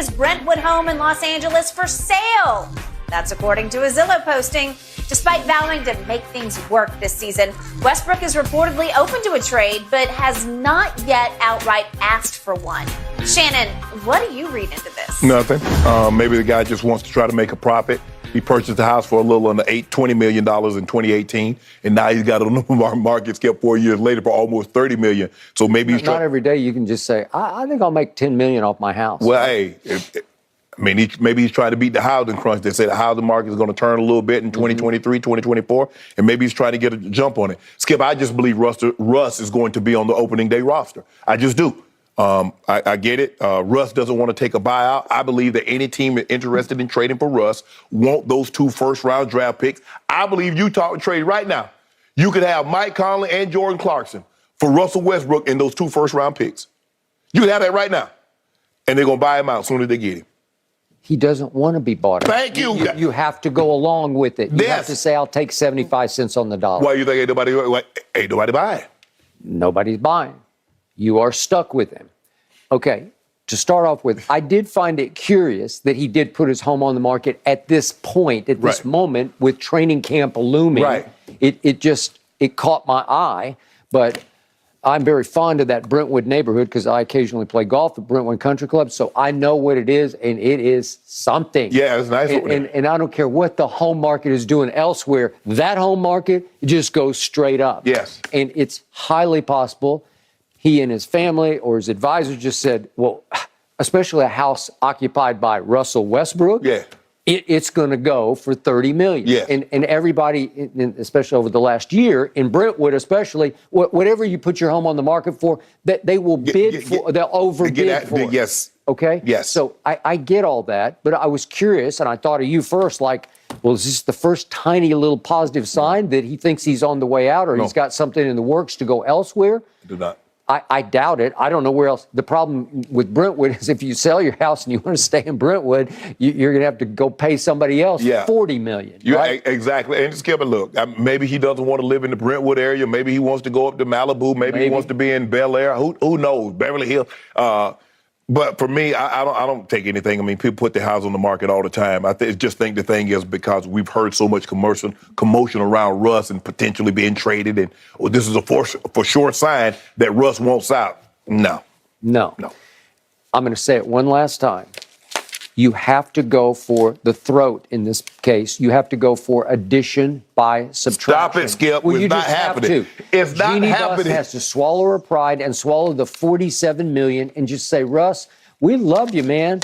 His Brentwood home in Los Angeles for sale. That's according to a Zillow posting. Despite vowing to make things work this season, Westbrook is reportedly open to a trade, but has not yet outright asked for one. Shannon, what do you read into this? Nothing. Maybe the guy just wants to try to make a profit. He purchased the house for a little under $20 million in 2018, and now he's got it on the market, skipped 4 years later for almost $30 million. So maybe he's not every day you can just say, I think I'll make $10 million off my house. Well, hey, maybe he's trying to beat the housing crunch. They say the housing market is going to turn a little bit in 2023, 2024, and maybe he's trying to get a jump on it. Skip, I just believe Russ is going to be on the opening day roster. I just do. I get it. Russ doesn't want to take a buyout. I believe that any team interested in trading for Russ want those 2 first-round draft picks. I believe Utah would trade right now. You could have Mike Conley and Jordan Clarkson for Russell Westbrook and those 2 first-round picks. You could have that right now. And they're going to buy him out as soon as they get him. He doesn't want to be bought out. Thank you. You have to go along with it. You have to say, I'll take 75 cents on the dollar. Why you think ain't nobody buying? Nobody's buying. You are stuck with him. Okay, to start off with, I did find it curious that he did put his home on the market at this point, at this moment, with training camp looming. Right. It caught my eye, but I'm very fond of that Brentwood neighborhood because I occasionally play golf at Brentwood Country Club, so I know what it is, and it is something. Yeah, it's nice. And I don't care what the home market is doing elsewhere. That home market just goes straight up. Yes. And it's highly possible he and his family or his advisor just said, well, especially a house occupied by Russell Westbrook, it's going to go for $30 million. Yes. And everybody, especially over the last year, in Brentwood especially, whatever you put your home on the market for, that they will bid for, they'll overbid for it. Yes. Okay? Yes. So I get all that, but I was curious, and I thought of you first, like, well, is this the first tiny little positive sign that he thinks he's on the way out or he's got something in the works to go elsewhere? Do not. I doubt it. I don't know where else. The problem with Brentwood is if you sell your house and you want to stay in Brentwood, you're going to have to go pay somebody else $40 million. Right? Exactly. And just give a look. Maybe he doesn't want to live in the Brentwood area. Maybe he wants to go up to Malibu. Maybe he wants to be in Bel Air. Who knows? Beverly Hills. But for me, I don't take anything. I mean, people put their house on the market all the time. I just think the thing is because we've heard so much commotion around Russ and potentially being traded, and this is a for sure sign that Russ wants out. No. I'm going to say it one last time. You have to go for the throat in this case. You have to go for addition by subtraction. Stop it, Skip. Well, it's not happening. It's not Jeannie happening. Buss has to swallow her pride and swallow the $47 million and just say, Russ, we love you, man.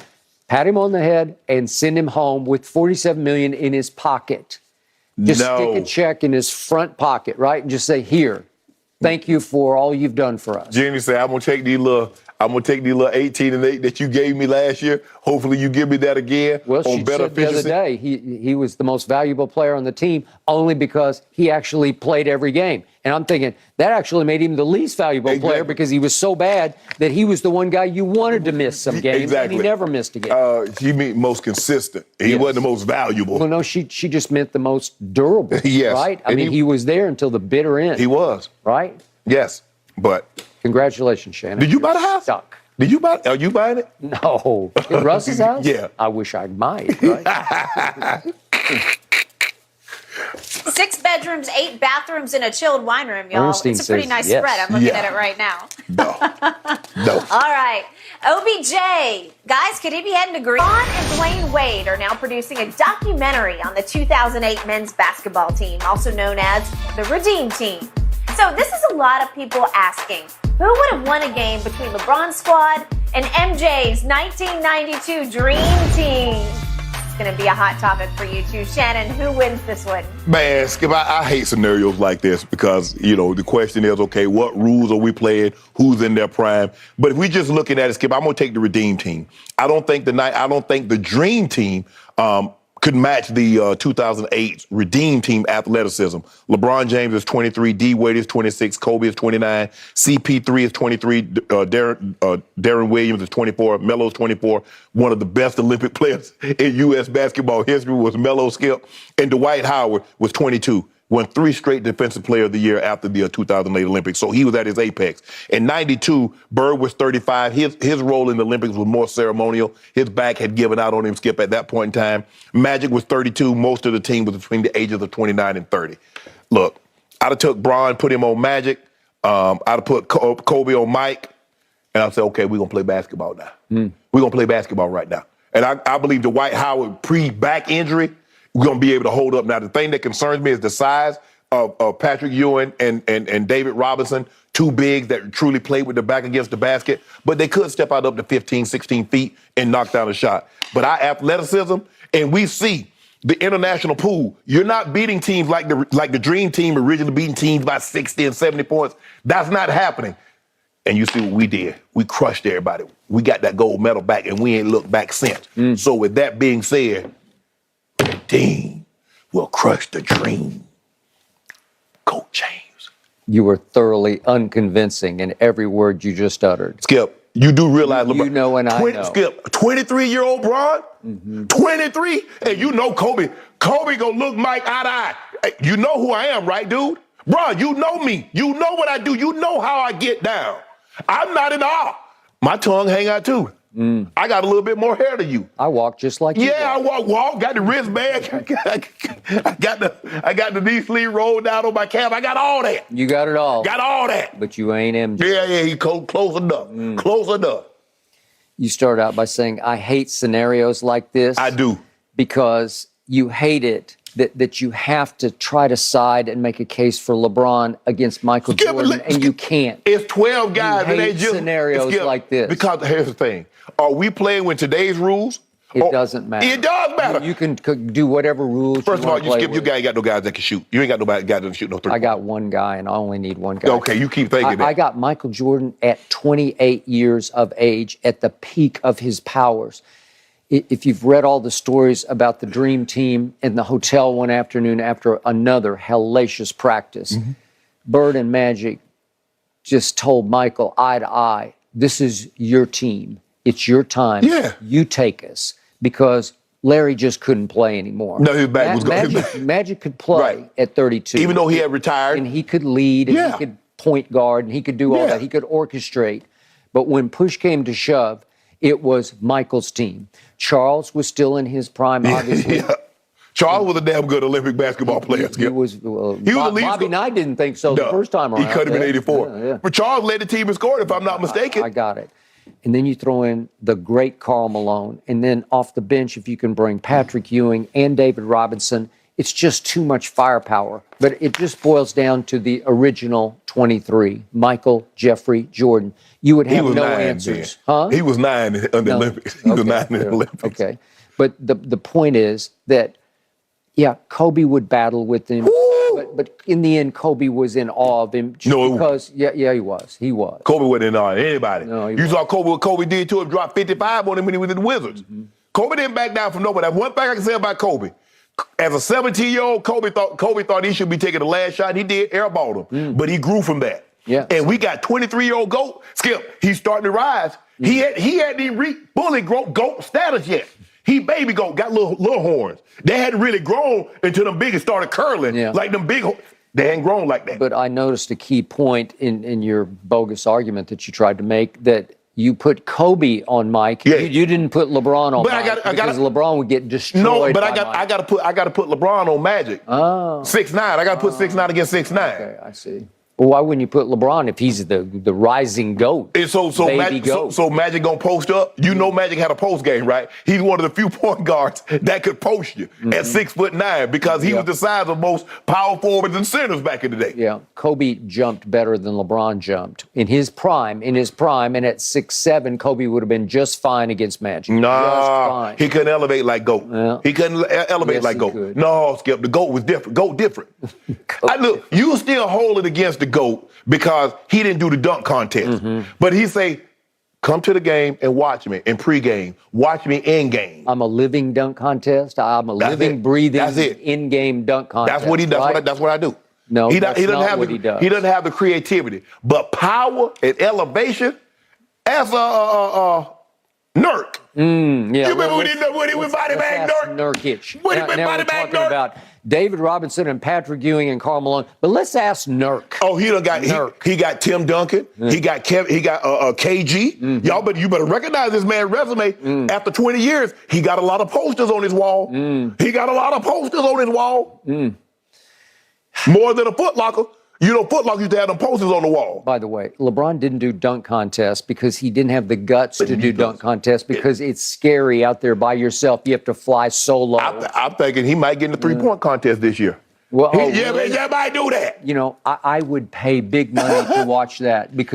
Pat him on the head and send him home with $47 million in his pocket. Just stick a check in his front pocket, right? And just say, here, thank you for all you've done for us. Jeannie said, I'm gonna take these little 18 and 8 that you gave me last year. Hopefully you give me that again. Well, she said the other day he was the most valuable player on the team only because he actually played every game. And I'm thinking that actually made him the least valuable player because he was so bad that he was the one guy you wanted to miss some games, and he never missed a game. She meant most consistent. He wasn't the most valuable. Well, no, she just meant the most durable, right? I mean, he was there until the bitter end. He was. Right? Yes, but... Congratulations, Shannon. Did you buy the house? Stuck. Did you buy it? Are you buying it? No. In Russ's house? Yeah. I wish I might, right? 6 bedrooms, 8 bathrooms, and a chilled wine room, y'all. It's a pretty nice spread. I'm looking at it right now. No. All right. OBJ. Guys, could he be heading to Green? Ron and Dwayne Wade are now producing a documentary on the 2008 men's basketball team, also known as the Redeem Team. So this is a lot of people asking, who would have won a game between LeBron's squad and MJ's 1992 Dream Team? It's going to be a hot topic for you too. Shannon, who wins this one? Man, Skip, I hate scenarios like this because, the question is, okay, what rules are we playing? Who's in their prime? But if we just looking at it, Skip, I'm going to take the Redeem Team. I don't think the Dream Team could match the 2008 Redeem Team athleticism. LeBron James is 23, D Wade is 26, Kobe is 29, CP3 is 23, Darren Williams is 24, Melo is 24. One of the best Olympic players in U.S. basketball history was Melo, Skip, and Dwight Howard was 22. won 3 straight Defensive Player of the Year after the 2008 Olympics. So he was at his apex. In '92, Bird was 35. His role in the Olympics was more ceremonial. His back had given out on him, Skip, at that point in time. Magic was 32. Most of the team was between the ages of 29 and 30. Look, I'd have took Bron, put him on Magic. I'd have put Kobe on Mike. And I'd say, okay, we're going to play basketball now. We're going to play basketball right now. And I believe the Dwight Howard pre-back injury, we're going to be able to hold up. Now, the thing that concerns me is the size of Patrick Ewing and David Robinson, 2 bigs that truly played with their back against the basket, but they could step out up to 15, 16 feet and knock down a shot. But our athleticism, and we see the international pool, you're not beating teams like the Dream Team originally beating teams by 60 and 70 points. That's not happening. And you see what we did. We crushed everybody. We got that gold medal back, and we ain't looked back since. So with that being said, the team will crush the dream. Coach James. You were thoroughly unconvincing in every word you just uttered. Skip, you do realize LeBron. You know and I know. Skip, 23-year-old Bron, 23, and you know Kobe. Kobe gonna look Mike eye to eye. Hey, you know who I am, right, dude? Bron, you know me. You know what I do. You know how I get down. I'm not in awe. My tongue hang out too. I got a little bit more hair than you. I walk just like you. Yeah, I walk, got the wristband. I got the knee sleeve rolled down on my calf. I got all that. You got it all. Got all that. But you ain't MJ. Yeah, he close enough. Close enough. You start out by saying, I hate scenarios like this. I do. Because you hate it that you have to try to side and make a case for LeBron against Michael Jordan, and you can't. It's 12 guys. You hate scenarios like this. Because here's the thing. Are we playing with today's rules? It doesn't matter. It does matter. You can do whatever rules First you of all, want to play Skip, with. you ain't got no guys that can shoot. You ain't got nobody guys that can shoot no 3. I got one guy, and I only need one guy. Okay, you keep thinking that. I got Michael Jordan at 28 years of age at the peak of his powers. If you've read all the stories about the Dream Team in the hotel one afternoon after another hellacious practice, Bird and Magic just told Michael eye to eye, this is your team. It's your time. Yeah. You take us. Because Larry just couldn't play anymore. No, his back was going. Magic could play at 32. Even though he had retired. And he could lead, and he could point guard, and he could do all that. He could orchestrate. But when push came to shove, it was Michael's team. Charles was still in his prime, obviously. Charles was a damn good Olympic basketball player. He was Bobby Knight didn't think so the first time around. He cut him in 84. But Charles led the team in scoring, if I'm not mistaken. I got it. And then you throw in the great Karl Malone. And then off the bench, if you can bring Patrick Ewing and David Robinson, it's just too much firepower. But it just boils down to the original 23, Michael, Jeffrey, Jordan. You would have no answers. Huh? He was 9 in the Olympics. He was 9 in the Olympics. Okay. But the point is that, Kobe would battle with him. But in the end, Kobe was in awe of him. Because, he was. He was. Kobe wasn't in awe of anybody. No, you saw Kobe, what Kobe did to him, dropped 55 on him when he was in the Wizards. Kobe didn't back down from nobody. That's one thing I can say about Kobe. As a 17-year-old, Kobe thought he should be taking the last shot. He did, airballed him. But he grew from that. Yeah. And we got 23-year-old GOAT. Skip, he's starting to rise. He hadn't even reached bully GOAT status yet. He baby GOAT, got little horns. They hadn't really grown until them big started curling. Like them big, they hadn't grown like that. But I noticed a key point in your bogus argument that you tried to make, that you put Kobe on Mike. Yeah. You didn't put LeBron on Mike because LeBron would get destroyed. No, but I Mike. got to put LeBron on Magic. Oh. 6'9". I got to put 6'9" against 6'9". Okay, I see. Well, why wouldn't you put LeBron if he's the rising GOAT? And so Magic gonna post up. You know Magic had a post game, right? He's one of the few point guards that could post you at 6'9" because he was the size of most power forwards and centers back in the day. Yeah, Kobe jumped better than LeBron jumped in his prime, and at 6'7", Kobe would have been just fine against Magic. Nah, he couldn't elevate like GOAT. Yeah. He couldn't elevate like GOAT. Could. No, Skip, the GOAT was different. GOAT different. Look, you still hold it against the GOAT because he didn't do the dunk contest. But he say, come to the game and watch me in pregame. Watch me in game. I'm a living dunk contest. I'm a living, breathing, in-game dunk contest. That's what he does. Right? That's what I do. No, he that's doesn't not have what he does. He doesn't have the creativity, but power and elevation. As Nurk. Yeah, You remember when he was body bag Nurk? Nurkic. When he Now been we're body bag talking Nurk? about David Robinson and Patrick Ewing and Karl Malone. But let's ask Nurk. Oh, he done got Nurk. he got Tim Duncan. He got KG. You better recognize this man's resume. After 20 years, he got a lot of posters on his wall. He got a lot of posters on his wall. More than a Foot Locker. You know, Foot Locker used to have them posters on the wall. By the way, LeBron didn't do dunk contests because he didn't have the guts to do dunk contests because it's scary out there by yourself. You have to fly solo. I'm thinking he might get in the three-point contest this year. Well, Yeah, might do that. you know, I would pay big money to watch that because